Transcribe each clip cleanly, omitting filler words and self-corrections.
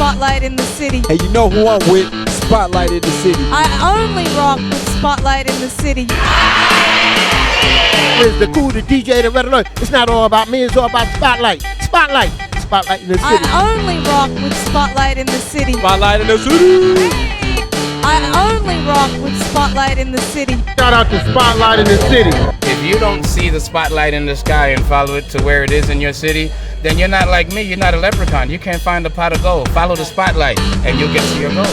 Spotlight in the city. And you know who I'm with? Spotlight in the city. I only rock with Spotlight in the city. It's the cool, the DJ, the red alert. It's not all about me, it's all about Spotlight. Spotlight. Spotlight in the city. I only rock with Spotlight in the city. Spotlight in the city. I only rock with Spotlight in the city. Shout out to Spotlight in the city. If you don't see the spotlight in the sky and follow it to where it is in your city, then you're not like me, you're not a leprechaun. You can't find the pot of gold. Follow the spotlight and you'll get to your goal.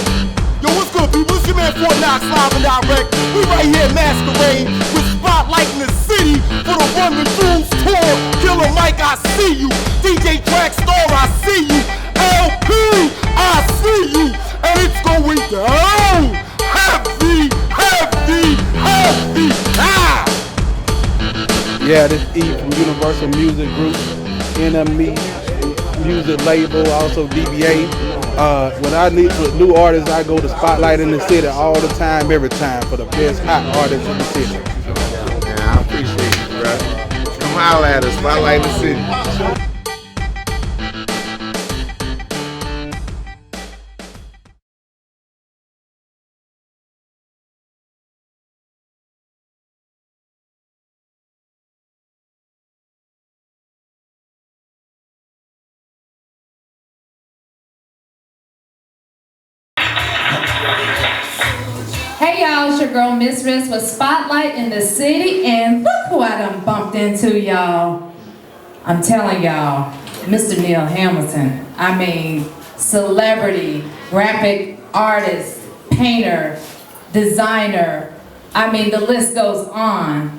Yo, what's good, people? It's your man Fort Knox live and direct. We right here at Masquerade with Spotlight in the city for the Run the Jewels tour. Killer Mike, I see you. DJ Track Star, I see you. LP, I see you. And it's going down. Heavy, heavy, heavy. Ah! Yeah, this E from Universal Music Group, NME Music Label, also DBA. When I need for new artists, I go to Spotlight in the City all the time, every time, for the best hot artists in the city. Yeah, I appreciate it, bro. Come holler at us, Spotlight in the city. Hey y'all, it's your girl Miss Riz with Spotlight in the City, and look who I done bumped into, y'all. I'm telling y'all, Mr. Neal Hamilton. I mean, celebrity, graphic artist, painter, designer. I mean, the list goes on.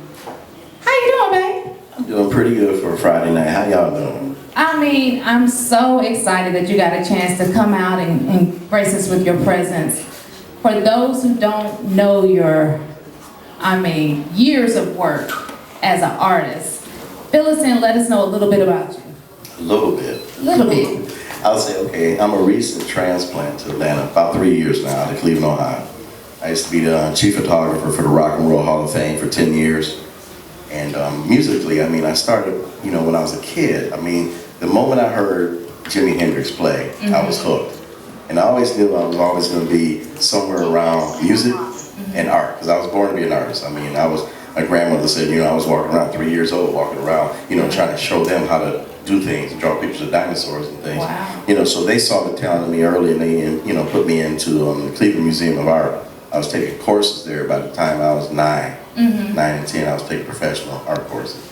How you doing, babe? I'm doing pretty good for a Friday night. How y'all doing? I mean, I'm so excited that you got a chance to come out and grace us with your presence. For those who don't know your, years of work as an artist, fill us in, let us know a little bit about you. A little bit. A little bit. I'll say, okay, I'm a recent transplant to Atlanta, about 3 years now, to Cleveland, Ohio. I used to be the chief photographer for the Rock and Roll Hall of Fame for 10 years. And musically, I started, when I was a kid. The moment I heard Jimi Hendrix play, I was hooked. And I always knew I was always going to be somewhere around music and art, because I was born to be an artist. My grandmother said, I was walking around 3 years old, walking around, trying to show them how to do things and draw pictures of dinosaurs and things. Wow. So they saw the talent in me early, and they, put me into the Cleveland Museum of Art. I was taking courses there by the time I was 9 and 10. I was taking professional art courses.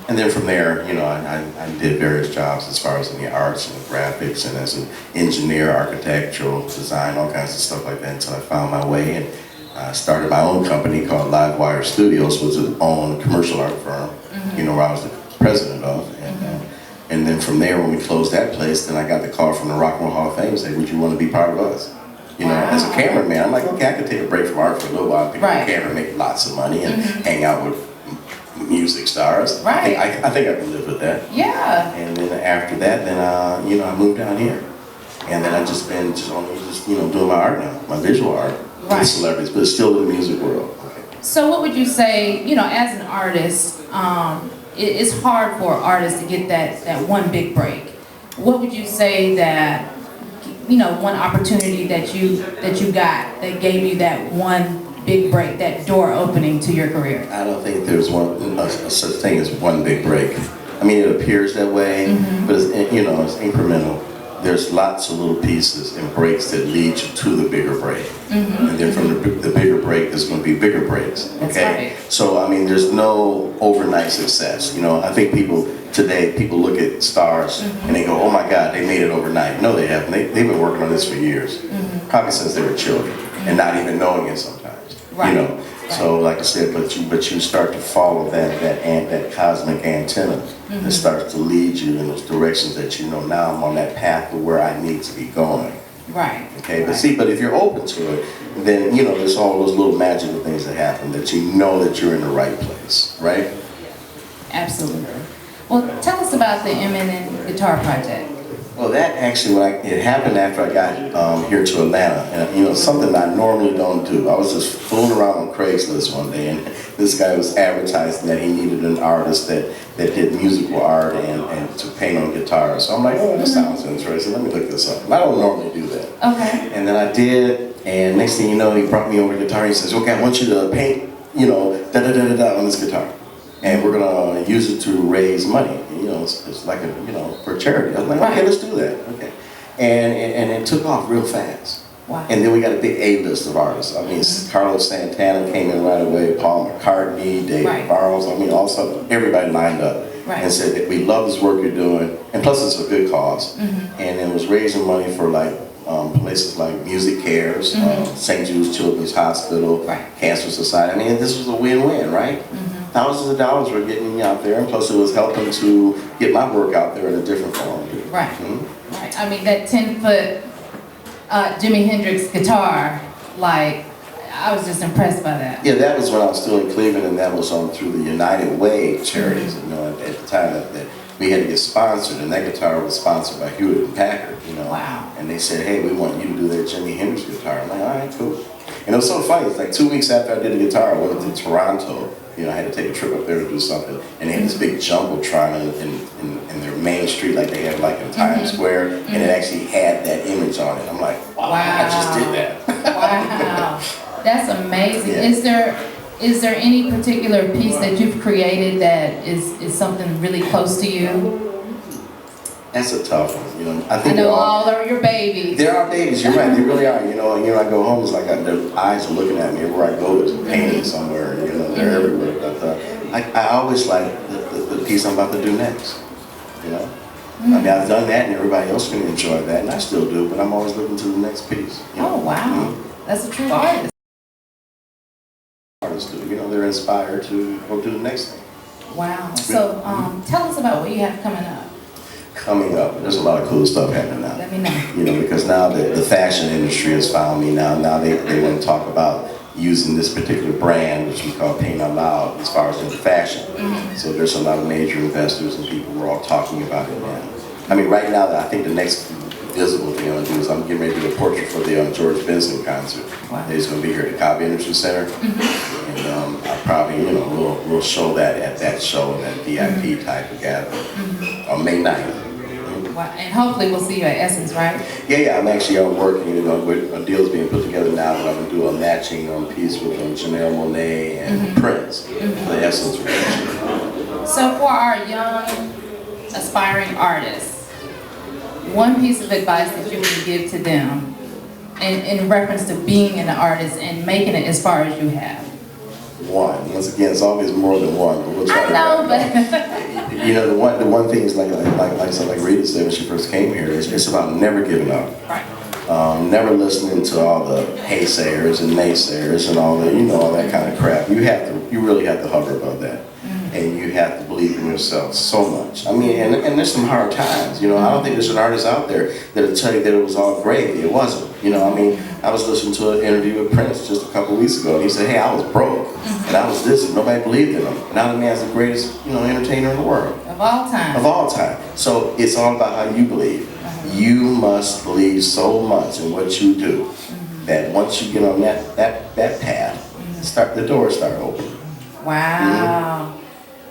And then from there, I did various jobs as far as in the arts and graphics and as an engineer, architectural design, all kinds of stuff like that until I found my way and started my own company called Livewire Studios, which was its own commercial art firm, where I was the president of. And then from there, when we closed that place, then I got the call from the Rock and Roll Hall of Fame and said, would you want to be part of us? As a cameraman, I'm like, okay, I could take a break from art for a little while. People can make lots of money and hang out with music stars. Right. I think I can live with that. Yeah. And then after that, then I moved down here, and then I've just been doing my art now, my visual art, with celebrities, but still in the music world. Okay. So what would you say, as an artist, it's hard for artists to get that one big break. What would you say that, one opportunity that you got that gave you that one big break, that door opening to your career? I don't think there's a such thing as one big break. It appears that way, but it's, it's incremental. There's lots of little pieces and breaks that lead you to the bigger break. And then from the bigger break, there's going to be bigger breaks. Okay? That's right. So, there's no overnight success. I think people look at stars and they go, oh my God, they made it overnight. No, they haven't. They've been working on this for years, probably since they were children, and not even knowing it sometimes. Right. So like I said, but you start to follow that cosmic antenna that starts to lead you in those directions that now I'm on that path to where I need to be going. Right. Okay, but if you're open to it, then there's all those little magical things that happen that that you're in the right place, right? Absolutely. Well, tell us about the M&N Guitar Project. Well, that actually, it happened after I got here to Atlanta, and you know, something I normally don't do. I was just fooling around on Craigslist one day, and this guy was advertising that he needed an artist that did musical art and to paint on guitar. So I'm like, oh, this sounds interesting. Let me look this up. And I don't normally do that. Okay. And then I did, and next thing you know, he brought me over a guitar. He says, okay, I want you to paint, you know, da da da da da on this guitar. And we're gonna use it to raise money. You know, it's like a, you know, for charity. I was like, okay, let's do that. Okay, and it took off real fast. Wow. And then we got a big A-list of artists. I mean, Carlos Santana came in right away. Paul McCartney, David Barnes. I mean, all of a sudden, everybody lined up and said that we love this work you're doing, and plus it's a good cause. And it was raising money for like places like Music Cares, St. Jude's Children's Hospital, Cancer Society. I mean, this was a win-win, right? Thousands of dollars were getting me out there, and plus it was helping to get my work out there in a different form. Right. Right. I mean, that 10-foot Jimi Hendrix guitar, like, I was just impressed by that. Yeah, that was when I was still in Cleveland, and that was through the United Way charities. You know, at the time that we had to get sponsored, and that guitar was sponsored by Hewitt and Packard. You know, and they said, hey, we want you to do that Jimi Hendrix guitar. I'm like, all right, cool. And it was so funny. It's like 2 weeks after I did the guitar, I went to Toronto. You know, I had to take a trip up there to do something, and they had this big jumbotron in their main street, like they have like in Times Square, and it actually had that image on it. I'm like, wow, I just did that. Wow, that's amazing. Yeah. Is there any particular piece that you've created that is something really close to you? That's a tough one. You know, I know all are your babies. They're our babies. You're right. They really are. You know, I go home. It's like their eyes are looking at me everywhere I go. There's a painting somewhere. You know, they're everywhere. But I always like the piece I'm about to do next. You know, I mean, I've done that, and everybody else can enjoy that, and I still do. But I'm always looking to the next piece. You know? Oh wow, that's a true artist. Artists do. You know, they're inspired to go do the next thing. Wow. So tell us about what you have coming up. Coming up, there's a lot of cool stuff happening now. Let me know. You know, because now the fashion industry has found me now. Now they want to talk about using this particular brand, which we call Paint Out Loud, as far as in fashion. So there's a lot of major investors and people who are all talking about it now. I mean, right now, I think the next visible thing I'm going to do is I'm getting ready to do a portrait for the George Benson concert. He's going to be here at the Cobb Energy Center. And I probably, you know, we'll show that at that show, that VIP type of gathering on May 9th. And hopefully we'll see you at Essence, right? Yeah, I'm actually working, you know, with a deal's being put together now, but I'm going to do a matching piece with Janelle Monáe and Prince, the Essence relationship. So for our young, aspiring artists, one piece of advice that you would give to them in reference to being an artist and making it as far as you have? One. Once again, it's always more than one, but we'll try I know, but you know, the one thing is like Rita said when she first came here, it's about never giving up. Right. Never listening to all the haysayers and naysayers and all the, you know, all that kind of crap. You really have to hover above that. And you have to believe in yourself so much. I mean, and there's some hard times, you know. I don't think there's an artist out there that'll tell you that it was all great. It wasn't. You know, I mean, I was listening to an interview with Prince just a couple weeks ago, and he said, hey, I was broke, and I was this, and nobody believed in him. And now the man's the greatest, you know, entertainer in the world. Of all time. Of all time. So it's all about how you believe. You must believe so much in what you do that once you get on that path, the doors start opening. Wow.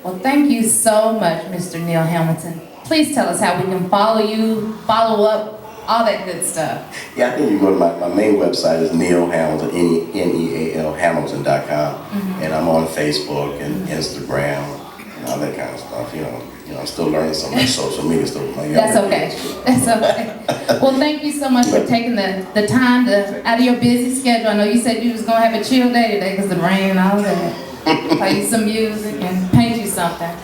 Well, thank you so much, Mr. Neal Hamilton. Please tell us how we can follow you, follow up, all that good stuff. Yeah, I think you go to my main website is Neal Hamilton, Neal Hamilton.com, and I'm on Facebook and Instagram and all that kind of stuff. You know, I'm still learning so much social media stuff. That's okay. That's okay. Well, thank you so much for taking the time out of your busy schedule. I know you said you was gonna have a chill day today because of the rain and all that. Play you some music and paint you something.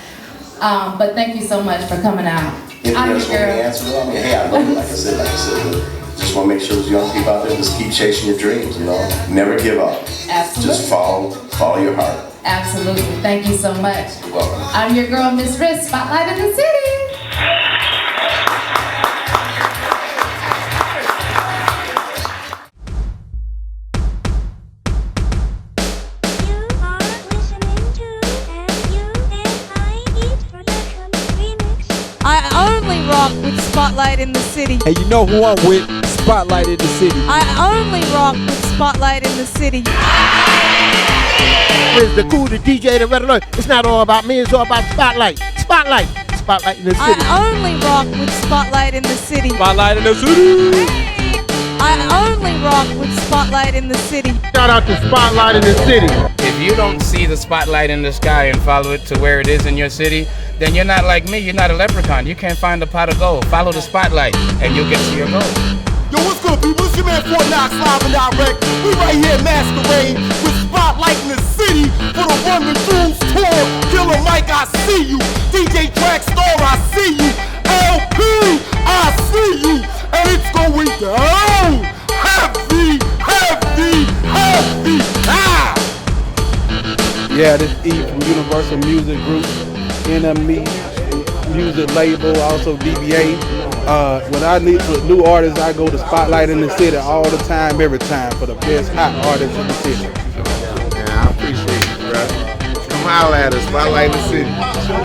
But thank you so much for coming out. I'm your girl. Hey, I love it. Like I said, just want to make sure those young people out there just keep chasing your dreams. You know, never give up. Absolutely. Just follow your heart. Absolutely. Thank you so much. You're welcome. I'm your girl, Miss Riss, Spotlight in the City. I only rock with Spotlight. Spotlight in the City. Hey, you know who I'm with? Spotlight in the City. I only rock with Spotlight in the City. It's the cool, the DJ, the red alert. It's not all about me, it's all about Spotlight. Spotlight. Spotlight in the City. I only rock with Spotlight in the City. Spotlight in the City. I only rock with Spotlight in the City. Shout out to Spotlight in the City. If you don't see the spotlight in the sky and follow it to where it is in your city, then you're not like me, you're not a leprechaun. You can't find a pot of gold. Follow the spotlight and you'll get to your goal. Yo, what's good, people? It's your man Fort Knox live and direct. We right here at Masquerade with Spotlight in the City for the Run the Jewels tour. Killer Mike, I see you. DJ Track Star, I see you. LP, I see you. And it's going down. Heavy, heavy, heavy. Ah! Yeah, this E from Universal Music Group, NME Music Label, also DBA. When I need for new artists, I go to Spotlight in the City all the time, every time, for the best hot artists in the city. Yeah, I appreciate it, bro. Come holler at us, Spotlight in the City.